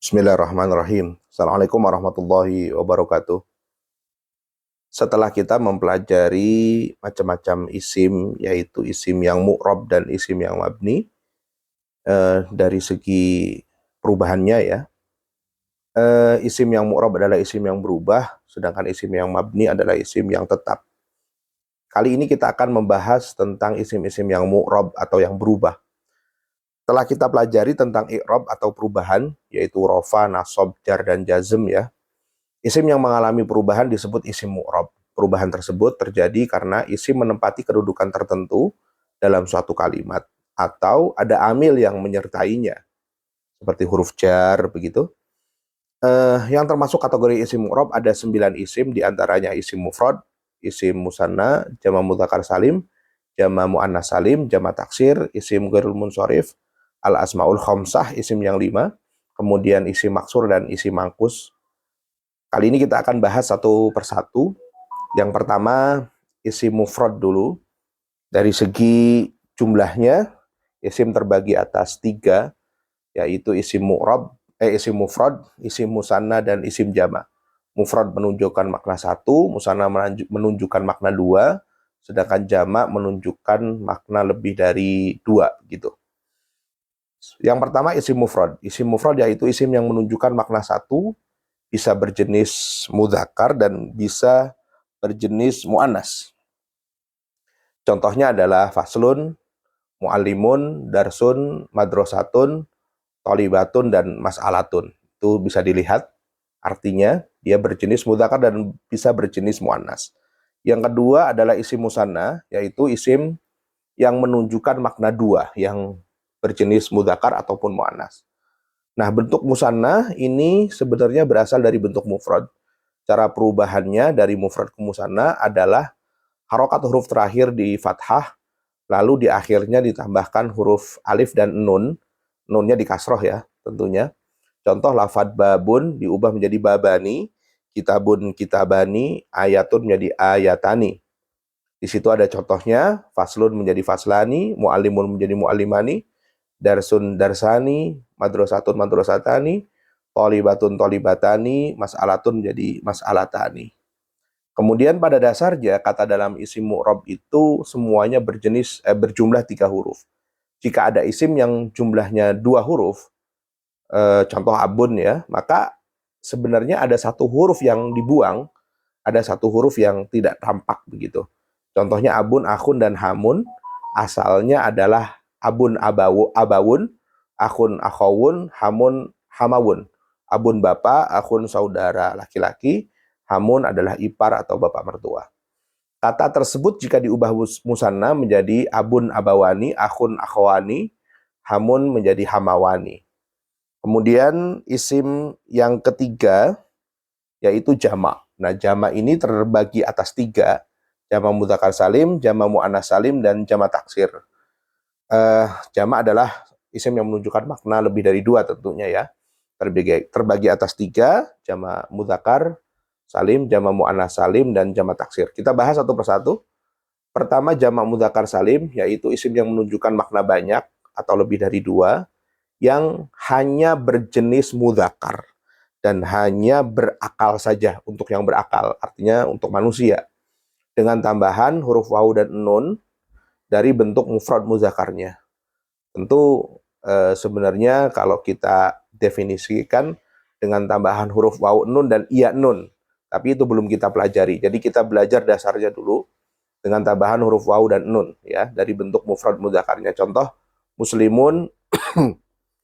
Bismillahirrahmanirrahim. Assalamualaikum warahmatullahi wabarakatuh. Setelah kita mempelajari macam-macam isim, yaitu isim yang mu'rab dan isim yang mabni, dari segi perubahannya ya, isim yang mu'rab adalah isim yang berubah, sedangkan isim yang mabni adalah isim yang tetap. Kali ini kita akan membahas tentang isim-isim yang mu'rab atau yang berubah. Setelah kita pelajari tentang i'rab atau perubahan, yaitu rofa, nasab, jar, dan jazm ya, isim yang mengalami perubahan disebut isim mu'rab. Perubahan tersebut terjadi karena isim menempati kedudukan tertentu dalam suatu kalimat atau ada amil yang menyertainya, seperti huruf jar begitu. Yang termasuk kategori isim mu'rab ada 9 isim, diantaranya isim mufrad, isim musanna, jama mudzakkar salim, jama muannas salim, jama taksir, isim ghairul munsharif, al asmaul khamsah, isim yang 5, kemudian isim maksur dan isim mangkus. Kali ini kita akan bahas satu persatu. Yang pertama, isim mufrad dulu. Dari segi jumlahnya, isim terbagi atas 3, yaitu isim mu'rab, isim mufrad, isim musanna, dan isim jama. Mufrad menunjukkan makna 1, musanna menunjukkan makna 2, sedangkan jama menunjukkan makna lebih dari 2 gitu. Yang pertama isim mufrad. Isim mufrad yaitu isim yang menunjukkan makna 1, bisa berjenis mudzakkar dan bisa berjenis muannas. Contohnya adalah faslun, muallimun, darsun, madrasatun, tholibatun, dan mas'alatun. Itu bisa dilihat artinya dia berjenis mudzakkar dan bisa berjenis muannas. Yang kedua adalah isim musanna, yaitu isim yang menunjukkan makna 2, yang berjenis mudzakkar ataupun muannas. Nah, bentuk musanna ini sebenarnya berasal dari bentuk mufrad. Cara perubahannya dari mufrad ke musanna adalah harokat huruf terakhir di fathah, lalu di akhirnya ditambahkan huruf alif dan nun. Nunnya di kasroh ya tentunya. Contoh lafad babun diubah menjadi babani, kitabun kitabani, ayatun menjadi ayatani. Di situ ada contohnya, faslun menjadi faslani, mu'allimun menjadi mu'allimani, darsun darsani, madrasatun madrasatani, tholibatun tholibatani, mas'alatun menjadi mas'alatani. Kemudian pada dasarnya kata dalam isim mu'rab itu semuanya berjumlah 3 huruf. Jika ada isim yang jumlahnya 2 huruf, contoh abun ya, maka sebenarnya ada satu huruf yang dibuang, ada satu huruf yang tidak tampak begitu. Contohnya abun, akhun, dan hamun, asalnya adalah abun abawun, akhun akhawun, hamun hamawun. Abun bapak, akhun saudara laki-laki, hamun adalah ipar atau bapak mertua. Kata tersebut jika diubah musanna menjadi abun abawani, akhun akhwani, hamun menjadi hamawani. Kemudian isim yang ketiga yaitu jama'. Nah, jama' ini terbagi atas 3, jama' mudzakkar salim, jama' muannas salim, dan jama' taksir. Jama' adalah isim yang menunjukkan makna lebih dari 2 tentunya ya. Terbagi atas 3, jama' mudzakkar salim, jama' muannas salim, dan jama' taksir. Kita bahas satu persatu. Pertama, jama' mudzakkar salim, yaitu isim yang menunjukkan makna banyak atau lebih dari 2, yang hanya berjenis mudzakkar dan hanya berakal saja, untuk yang berakal, artinya untuk manusia, dengan tambahan huruf waw dan nun dari bentuk mufrad mudzakarnya. Tentu sebenarnya kalau kita definisikan dengan tambahan huruf waw nun dan iya nun, tapi itu belum kita pelajari. Jadi kita belajar dasarnya dulu dengan tambahan huruf waw dan nun ya dari bentuk mufrad mudzakarnya. Contoh muslimun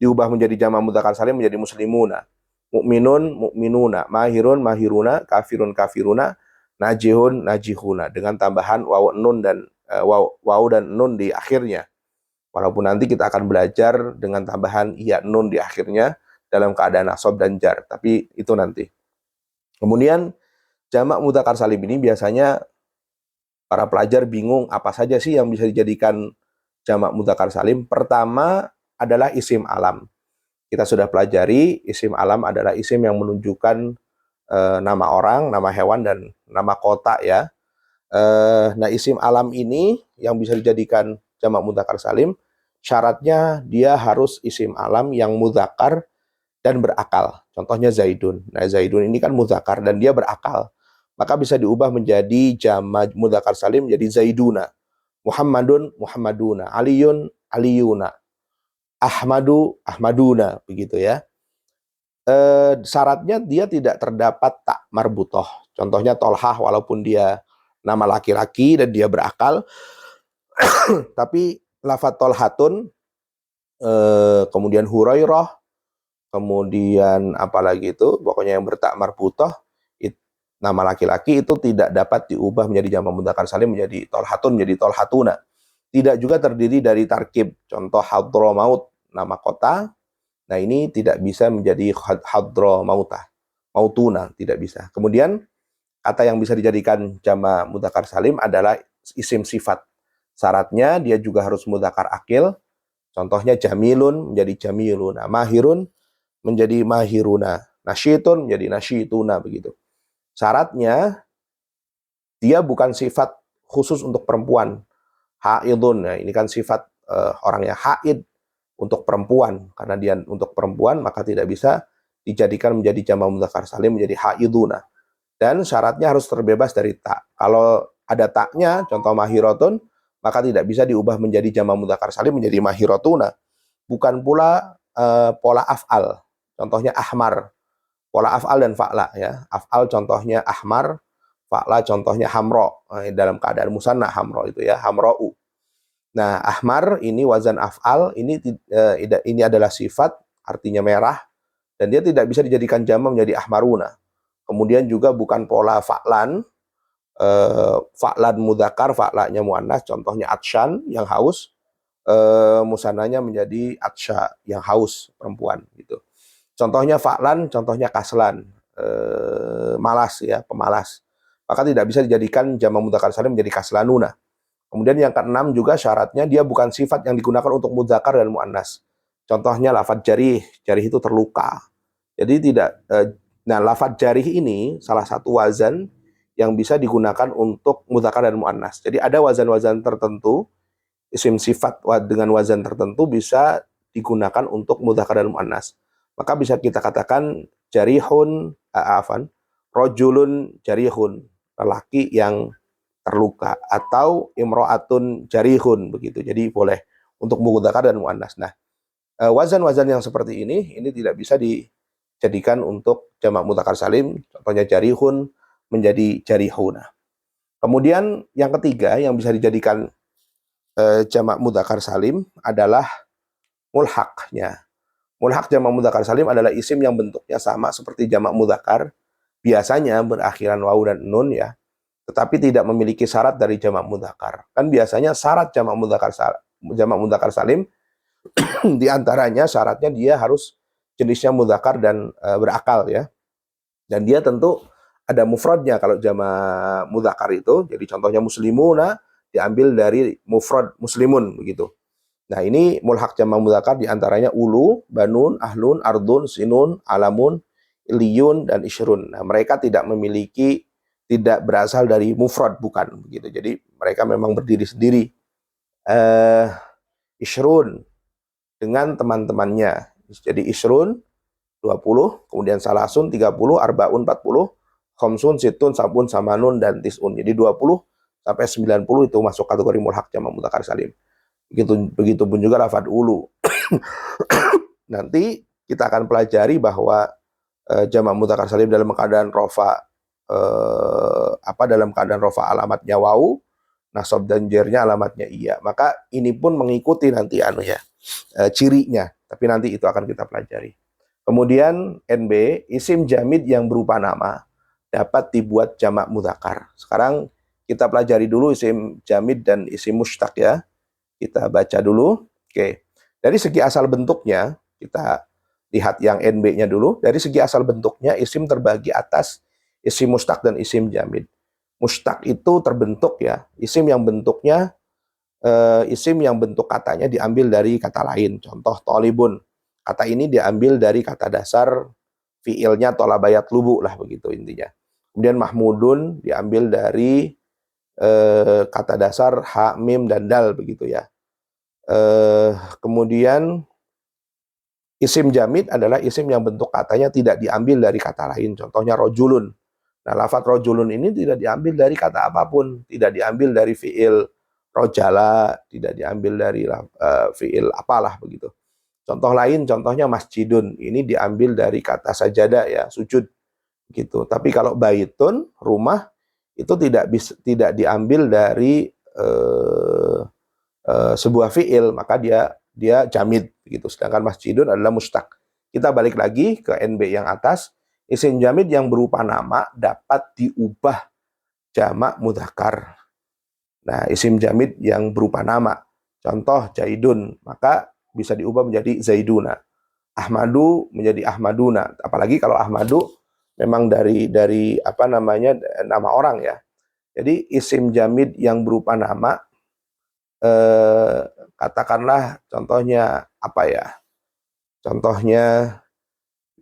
diubah menjadi jama' mudzakkar salim menjadi muslimuna. Mukminun mukminuna, mahirun mahiruna, kafirun kafiruna, najihun najihuna, dengan tambahan waw nun dan waw dan nun di akhirnya. Walaupun nanti kita akan belajar dengan tambahan iya nun di akhirnya dalam keadaan nasab dan jar, tapi itu nanti. Kemudian jama' mudzakkar salim ini biasanya para pelajar bingung apa saja sih yang bisa dijadikan jama' mudzakkar salim. Pertama adalah isim alam. Kita sudah pelajari isim alam adalah isim yang menunjukkan nama orang, nama hewan, dan nama kota ya. Nah, isim alam ini yang bisa dijadikan jamak mudzakkar salim, syaratnya dia harus isim alam yang mudzakkar dan berakal. Contohnya Zaidun. Nah, Zaidun ini kan mudzakkar dan dia berakal. Maka bisa diubah menjadi jamak mudzakkar salim menjadi Zaiduna. Muhammadun Muhammaduna, Aliyun Aliyuna, Ahmadu Ahmaduna, begitu ya. Syaratnya dia tidak terdapat tak marbutoh. Contohnya Tolhah walaupun dia nama laki-laki dan dia berakal, tapi lafadz Tolhatun, kemudian Hurairah, kemudian apalagi itu, pokoknya yang bertak marbutoh, nama laki-laki itu tidak dapat diubah menjadi jamak mudzakkar salim menjadi Tolhatun, menjadi Tolhatuna. Tidak juga terdiri dari tarkib. Contoh Hadramaut, nama kota. Nah, ini tidak bisa menjadi Hadramautah. Mautuna, tidak bisa. Kemudian, kata yang bisa dijadikan jamak mudzakkar salim adalah isim sifat. Syaratnya dia juga harus mudzakkar akil. Contohnya Jamilun menjadi Jamiluna. Mahirun menjadi Mahiruna. Nasyitun menjadi Nasyituna, begitu. Syaratnya, dia bukan sifat khusus untuk perempuan. Haidun, nah ini kan sifat orang yang haid untuk perempuan, karena dia untuk perempuan maka tidak bisa dijadikan menjadi jamak mudzakkar salim menjadi haiduna. Dan syaratnya harus terbebas dari tak. Kalau ada taknya, contoh mahirotun, maka tidak bisa diubah menjadi jamak mudzakkar salim menjadi mahirotuna. Bukan pula pola af'al. Contohnya ahmar. Pola af'al dan fa'la ya. Af'al contohnya ahmar, fa'la contohnya hamro. Dalam keadaan musanna hamro itu ya, hamro'u. Nah, ahmar ini wazan af'al, ini adalah sifat, artinya merah, dan dia tidak bisa dijadikan jamak menjadi ahmaruna. Kemudian juga bukan pola fa'lan, fa'lan mudzakkar, fa'lanya muannas, contohnya atsyan yang haus, musananya menjadi atsya yang haus, perempuan gitu. Contohnya fa'lan, contohnya kaslan, malas ya, pemalas. Maka tidak bisa dijadikan jamak mudzakkar salim menjadi kaslanuna. Kemudian yang keenam juga syaratnya dia bukan sifat yang digunakan untuk mudzakkar dan muannas. Contohnya lafadz jarih, jarih itu terluka. Jadi tidak, nah lafadz jarih ini salah satu wazan yang bisa digunakan untuk mudzakkar dan muannas. Jadi ada wazan-wazan tertentu, isim sifat dengan wazan tertentu bisa digunakan untuk mudzakkar dan muannas. Maka bisa kita katakan jarihun, rojulun jarihun, lelaki yang terluka, atau imro'atun jarihun, begitu. Jadi boleh untuk mudzakkar dan muannas. Nah, wazan-wazan yang seperti ini tidak bisa dijadikan untuk jamak mudzakkar salim. Contohnya jarihun menjadi jarihuna. Kemudian yang ketiga yang bisa dijadikan jamak mudzakkar salim adalah mulhaqnya. Mulhaq jamak mudzakkar salim adalah isim yang bentuknya sama seperti jamak mudzakkar, biasanya berakhiran wawu dan nun ya, tetapi tidak memiliki syarat dari jamak mudzakkar. Kan biasanya syarat jamak mudzakkar salim diantaranya syaratnya dia harus jenisnya mudzakkar dan berakal ya. Dan dia tentu ada mufradnya kalau jamak mudzakkar itu. Jadi contohnya muslimuna diambil dari mufrad muslimun begitu. Nah, ini mulhaq jamak mudzakkar diantaranya ulu, banun, ahlun, ardun, sinun, alamun, iliyun, dan isyrun. Nah, mereka tidak berasal dari mufrad, bukan begitu. Jadi mereka memang berdiri sendiri. Isyrun dengan teman-temannya. Jadi isyrun 20, kemudian salasun 30, arbaun 40, khamsun, situn, sabun, samanun, dan tis'un. Jadi 20 sampai 90 itu masuk kategori mulhaq jamak mudzakkar salim. Begitu pun juga lafadz ulu. Nanti kita akan pelajari bahwa jamak mudzakkar salim dalam keadaan rofa, dalam keadaan rofa alamatnya wawu, nasab dan jernya alamatnya iya. Maka ini pun mengikuti nanti cirinya, tapi nanti itu akan kita pelajari. Kemudian NB, isim jamid yang berupa nama dapat dibuat jamak mudzakkar. Sekarang kita pelajari dulu isim jamid dan isim mushtaq ya. Kita baca dulu. Oke. Dari segi asal bentuknya, kita lihat yang NB-nya dulu. Dari segi asal bentuknya, isim terbagi atas isim mushtaq dan isim jamid. Mushtaq itu terbentuk ya, isim yang bentuk katanya diambil dari kata lain. Contoh tolibun. Kata ini diambil dari kata dasar fiilnya tolabayat lubu lah begitu intinya. Kemudian mahmudun diambil dari kata dasar ha, mim, dan dal begitu ya. Kemudian Isim jamid adalah isim yang bentuk katanya tidak diambil dari kata lain. Contohnya rojulun. Nah, lafadz rojulun ini tidak diambil dari kata apapun. Tidak diambil dari fi'il rojala, tidak diambil dari fi'il apalah begitu. Contoh lain, contohnya masjidun. Ini diambil dari kata sajadah ya, sujud gitu. Tapi kalau baitun, rumah, itu tidak diambil dari sebuah fi'il, maka dia jamid gitu. Sedangkan masjidun adalah mustaq. Kita balik lagi ke NB yang atas. Isim jamid yang berupa nama dapat diubah jamak mudzakkar. Nah, isim jamid yang berupa nama, contoh Zaidun, maka bisa diubah menjadi Zaiduna. Ahmadu menjadi Ahmaduna. Apalagi kalau Ahmadu memang dari apa namanya, nama orang ya. Jadi isim jamid yang berupa nama, katakanlah contohnya apa ya? Contohnya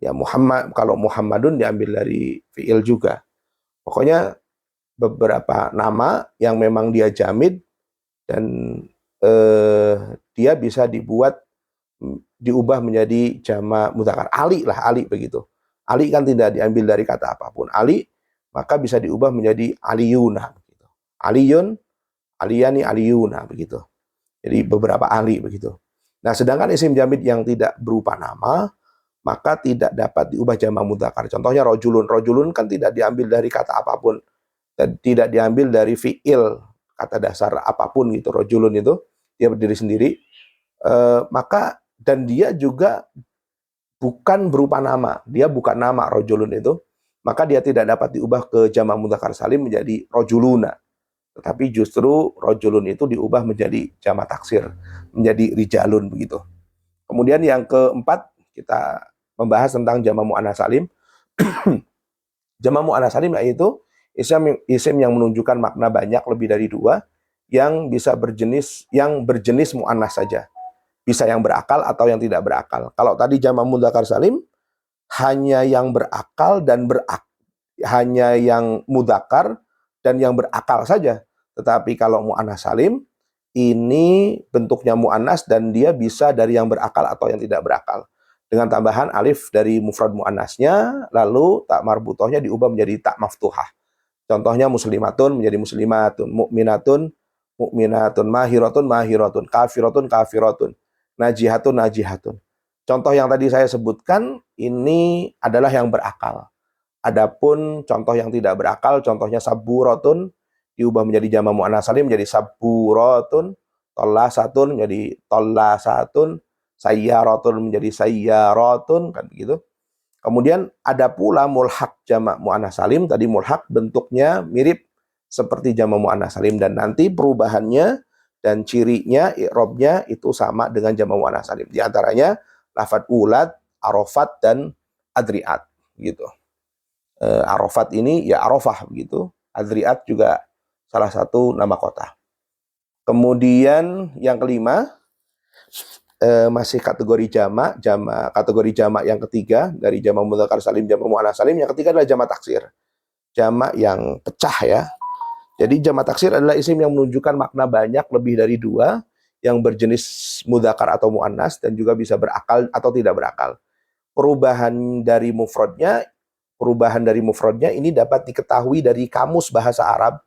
ya Muhammad, kalau Muhammadun diambil dari fiil juga. Pokoknya beberapa nama yang memang dia jamid dan dia bisa diubah menjadi jamak mudzakkar. Ali lah, Ali begitu. Ali kan tidak diambil dari kata apapun. Ali maka bisa diubah menjadi Aliyuna begitu. Aliyun, Aliyani, Aliyuna begitu. Jadi beberapa Ali begitu. Nah, sedangkan isim jamid yang tidak berupa nama, maka tidak dapat diubah jamak mudzakkar. Contohnya rojulun. Rojulun kan tidak diambil dari kata apapun. Dan tidak diambil dari fi'il, kata dasar apapun gitu. Rojulun itu, dia berdiri sendiri. Maka, dan dia juga bukan berupa nama. Dia bukan nama rojulun itu. Maka dia tidak dapat diubah ke jamak mudzakkar salim menjadi rojuluna. Tetapi justru rojulun itu diubah menjadi jamak taksir, menjadi rijalun begitu. Kemudian yang keempat, kita membahas tentang jamak muannats salim. Jamak muannats salim yaitu isim yang menunjukkan makna banyak lebih dari dua, yang berjenis muannats saja. Bisa yang berakal atau yang tidak berakal. Kalau tadi jamak mudzakkar salim hanya yang berakal dan hanya yang mudzakkar dan yang berakal saja. Tetapi kalau muannats salim, ini bentuknya muannats dan dia bisa dari yang berakal atau yang tidak berakal. Dengan tambahan alif dari mufrad muannasnya, lalu tak marbutohnya diubah menjadi tak maftuhah. Contohnya muslimatun menjadi muslimatun, mukminatun, mukminatun, mahiratun, mahiratun, kafiratun, kafiratun, najihatun, najihatun. Contoh yang tadi saya sebutkan ini adalah yang berakal. Adapun contoh yang tidak berakal, contohnya saburatun diubah menjadi jamak muannats salim menjadi saburatun, tollasatun menjadi tollasatun, sayyaratun menjadi sayyaratun, kan begitu. Kemudian ada pula mulhaq jamak muannats salim, tadi mulhaq bentuknya mirip seperti jamak muannats salim dan nanti perubahannya dan cirinya i'rabnya itu sama dengan jamak muannats salim. Di antaranya lafadz ulad, arafat dan adriat gitu. Arafat ini ya Arafah begitu. Adriat juga salah satu nama kota. Kemudian yang kelima, masih kategori jamak kategori jamak yang ketiga dari jamak mudzakkar salim, jamak muannats salim, yang ketiga adalah jamak taksir. Jamak yang pecah ya. Jadi jamak taksir adalah isim yang menunjukkan makna banyak lebih dari dua, yang berjenis mudzakkar atau muannats dan juga bisa berakal atau tidak berakal. Perubahan dari mufradnya ini dapat diketahui dari kamus bahasa Arab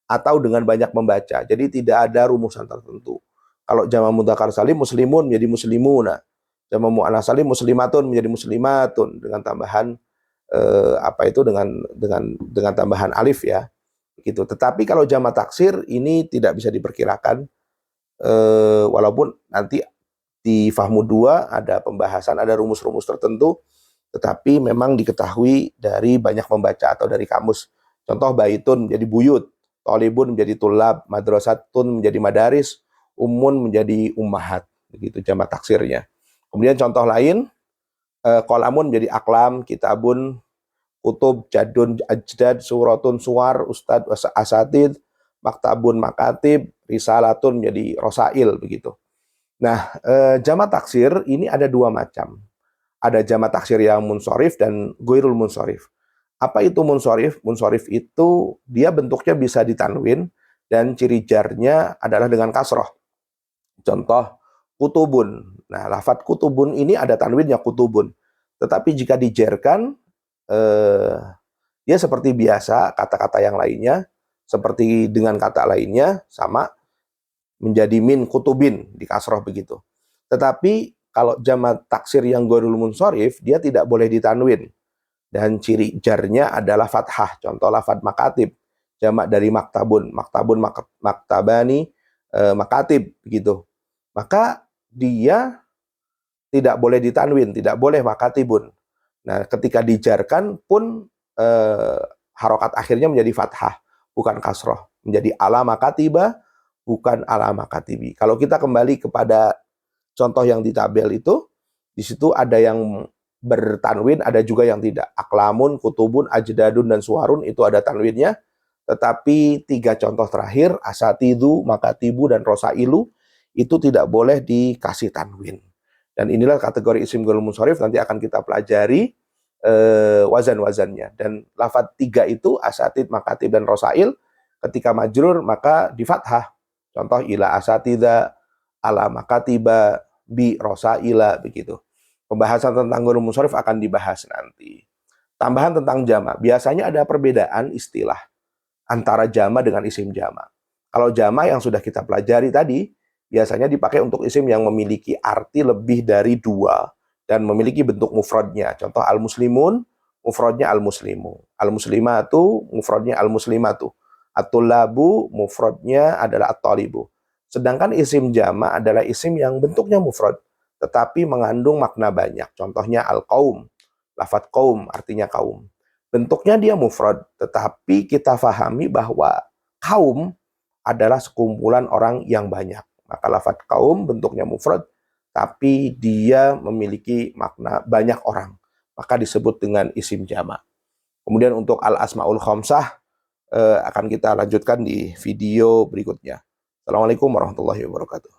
atau dengan banyak membaca. Jadi tidak ada rumusan tertentu. Kalau jamak mudzakkar salim muslimun menjadi muslimuna. Jamak muannats salim muslimatun menjadi muslimatun dengan tambahan dengan tambahan alif ya. Gitu. Tetapi kalau jamak taksir ini tidak bisa diperkirakan, walaupun nanti di Fahmu 2 ada pembahasan, ada rumus-rumus tertentu, tetapi memang diketahui dari banyak membaca atau dari kamus. Contoh baitun menjadi buyut, tolibun menjadi tulab, madrasatun menjadi madaris, ummun menjadi ummahat, begitu jamak taksirnya. Kemudian contoh lain, qalamun menjadi aklam, kitabun, kutub, jadun, ajdad, suratun, suar, ustad, asatid, maktabun, makatib, risalatun menjadi rosail, begitu. Nah, jamak taksir ini ada dua macam. Ada jamak taksir yang munsorif dan ghairul munsorif. Apa itu munsorif? Munsorif itu dia bentuknya bisa ditanwin dan ciri jarnya adalah dengan kasroh. Contoh kutubun Nah, lafadz kutubun ini ada tanwinnya kutubun. Tetapi jika dijerkan, dia seperti biasa, kata-kata yang lainnya, seperti dengan kata lainnya, sama, menjadi min kutubin, di kasroh begitu. Tetapi kalau jamak taksir yang ghairul munsharif, dia tidak boleh ditanwin. Dan ciri jarnya adalah fathah. Contoh lafadz makatib, jamak dari maktabun, maktabani, makatib begitu. Maka dia tidak boleh ditanwin, tidak boleh makatibun. Nah, ketika dijarkan pun harokat akhirnya menjadi fathah, bukan kasroh. Menjadi ala makatiba, bukan ala makatibi. Kalau kita kembali kepada contoh yang di tabel itu, di situ ada yang bertanwin, ada juga yang tidak. Aklamun, kutubun, ajdadun, dan suwarun itu ada tanwinnya. Tetapi 3 contoh terakhir, asatidu, makatibu, dan rosailu, itu tidak boleh dikasih tanwin. Dan inilah kategori isim ghairul munsharif, nanti akan kita pelajari wazan-wazannya. Dan lafadz 3 itu, asatid, makatib, dan rosail, ketika majrur maka di fathah. Contoh ila asatida, ala makatiba, bi rosaila, begitu. Pembahasan tentang ghairul munsharif akan dibahas nanti. Tambahan tentang jama, biasanya ada perbedaan istilah antara jama dengan isim jama. Kalau jama yang sudah kita pelajari tadi, biasanya dipakai untuk isim yang memiliki arti lebih dari 2 dan memiliki bentuk mufradnya. Contoh al-muslimun, mufradnya al-muslimu. Al-muslimatu, mufradnya al-muslimatu. At-tullabu, mufradnya adalah at-talibu. Sedangkan isim jama adalah isim yang bentuknya mufrad, tetapi mengandung makna banyak. Contohnya al-qaum, lafadz qaum artinya kaum. Bentuknya dia mufrad, tetapi kita fahami bahwa kaum adalah sekumpulan orang yang banyak. Maka lafadz kaum bentuknya mufrad, tapi dia memiliki makna banyak orang. Maka disebut dengan isim jama. Kemudian untuk al-asmaul khamsah akan kita lanjutkan di video berikutnya. Assalamualaikum warahmatullahi wabarakatuh.